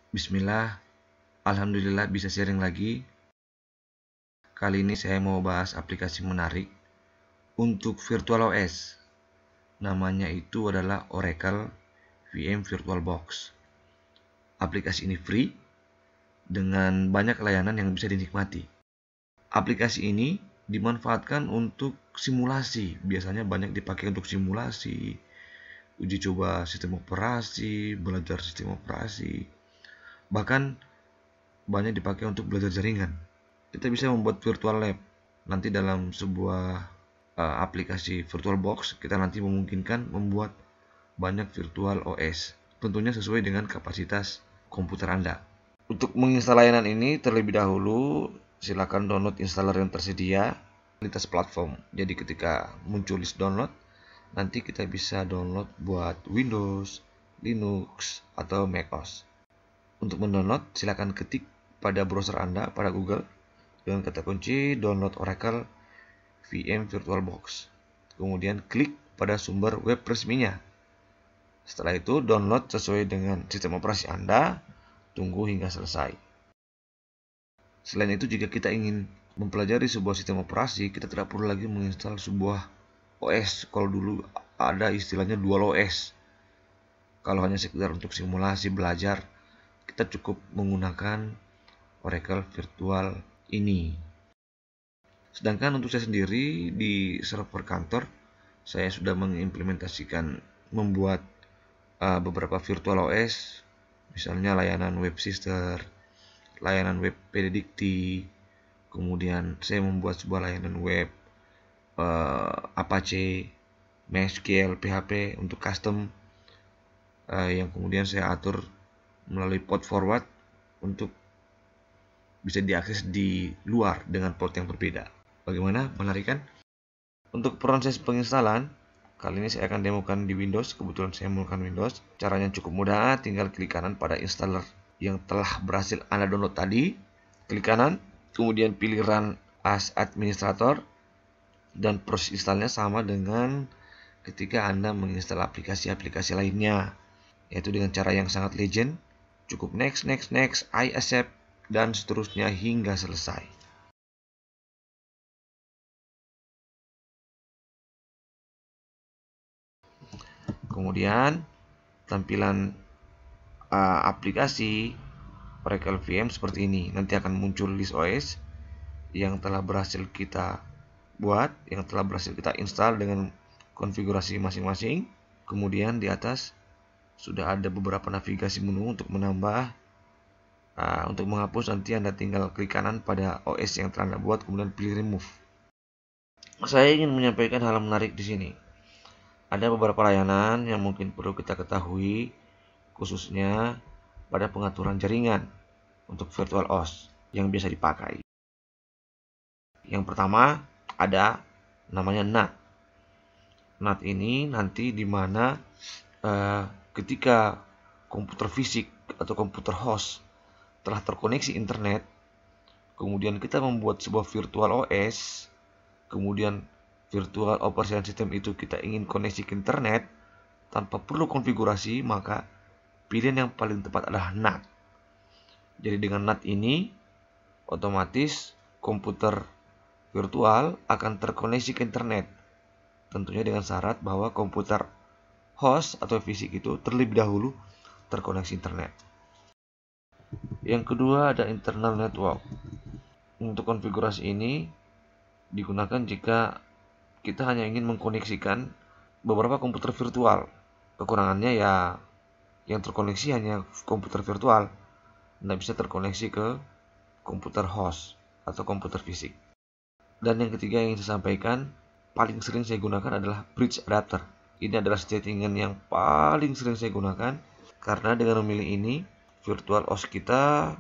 Bismillah, Alhamdulillah bisa sharing lagi. Kali ini saya mau bahas aplikasi menarik untuk VirtualOS. Namanya itu adalah Oracle VM VirtualBox. Aplikasi ini free dengan banyak layanan yang bisa dinikmati. Aplikasi ini dimanfaatkan untuk simulasi. Biasanya banyak dipakai untuk simulasi, uji coba sistem operasi, belajar sistem operasi. Bahkan banyak dipakai untuk belajar jaringan. Kita bisa membuat virtual lab. Nanti dalam sebuah aplikasi VirtualBox, kita nanti memungkinkan membuat banyak virtual OS. Tentunya sesuai dengan kapasitas komputer Anda. Untuk menginstal layanan ini terlebih dahulu, silakan download installer yang tersedia lintas platform. Jadi ketika muncul list download, nanti kita bisa download buat Windows, Linux, atau macOS. Untuk mendownload, silakan ketik pada browser Anda, pada Google, dengan kata kunci download Oracle VM VirtualBox. Kemudian klik pada sumber web resminya. Setelah itu download sesuai dengan sistem operasi Anda, tunggu hingga selesai. Selain itu, jika kita ingin mempelajari sebuah sistem operasi, kita tidak perlu lagi menginstal sebuah OS. Kalau dulu ada istilahnya dual OS. Kalau hanya sekedar untuk simulasi belajar, kita cukup menggunakan Oracle Virtual ini. Sedangkan untuk saya sendiri di server kantor, saya sudah mengimplementasikan membuat beberapa virtual OS, misalnya layanan web sister, layanan web Pedidicti, kemudian saya membuat sebuah layanan web Apache, MySQL, PHP untuk custom yang kemudian saya atur melalui port forward untuk bisa diakses di luar dengan port yang berbeda. Bagaimana? Menarik kan? Untuk proses penginstalan, kali ini saya akan demokan di Windows. Kebetulan saya menggunakan Windows. Caranya cukup mudah, tinggal klik kanan pada installer yang telah berhasil Anda download tadi. Klik kanan, kemudian pilih Run as Administrator, dan proses installnya sama dengan ketika Anda menginstal aplikasi-aplikasi lainnya, yaitu dengan cara yang sangat legend. Cukup next, I accept, dan seterusnya hingga selesai. Kemudian tampilan aplikasi Oracle VM seperti ini. Nanti akan muncul list OS yang telah berhasil kita buat, yang telah berhasil kita install dengan konfigurasi masing-masing. Kemudian di atas sudah ada beberapa navigasi menu untuk menambah. Untuk menghapus nanti Anda tinggal klik kanan pada OS yang telah Anda buat, kemudian pilih remove. Saya ingin menyampaikan hal menarik di sini. Ada beberapa layanan yang mungkin perlu kita ketahui, khususnya pada pengaturan jaringan untuk virtual OS yang biasa dipakai. Yang pertama ada namanya NAT. NAT ini nanti dimana ketika komputer fisik atau komputer host telah terkoneksi internet, kemudian kita membuat sebuah virtual OS, kemudian virtual operation system itu kita ingin koneksi ke internet tanpa perlu konfigurasi, maka pilihan yang paling tepat adalah NAT. Jadi dengan NAT ini otomatis komputer virtual akan terkoneksi ke internet, tentunya dengan syarat bahwa komputer host atau fisik itu terlebih dahulu terkoneksi internet. Yang kedua ada internal network. Untuk konfigurasi ini digunakan jika kita hanya ingin mengkoneksikan beberapa komputer virtual. Kekurangannya ya yang terkoneksi hanya komputer virtual, tidak bisa terkoneksi ke komputer host atau komputer fisik. Dan yang ketiga yang saya sampaikan, paling sering saya gunakan adalah bridge adapter. Ini adalah settingan yang paling sering saya gunakan, karena dengan memilih ini, virtual OS kita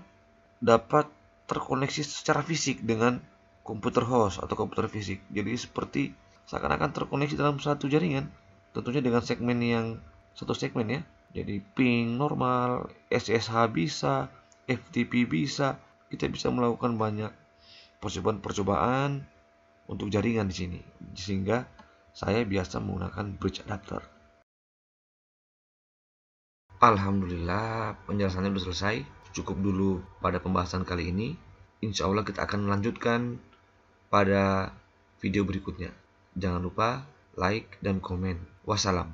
dapat terkoneksi secara fisik dengan komputer host atau komputer fisik. Jadi seperti seakan-akan terkoneksi dalam satu jaringan, tentunya dengan segmen yang satu segmen ya. Jadi ping normal, SSH bisa, FTP bisa. Kita bisa melakukan banyak percobaan untuk jaringan di sini, sehingga saya biasa menggunakan bridge adapter. Alhamdulillah penjelasannya sudah selesai. Cukup dulu pada pembahasan kali ini. Insya Allah kita akan melanjutkan pada video berikutnya. Jangan lupa like dan komen. Wassalam.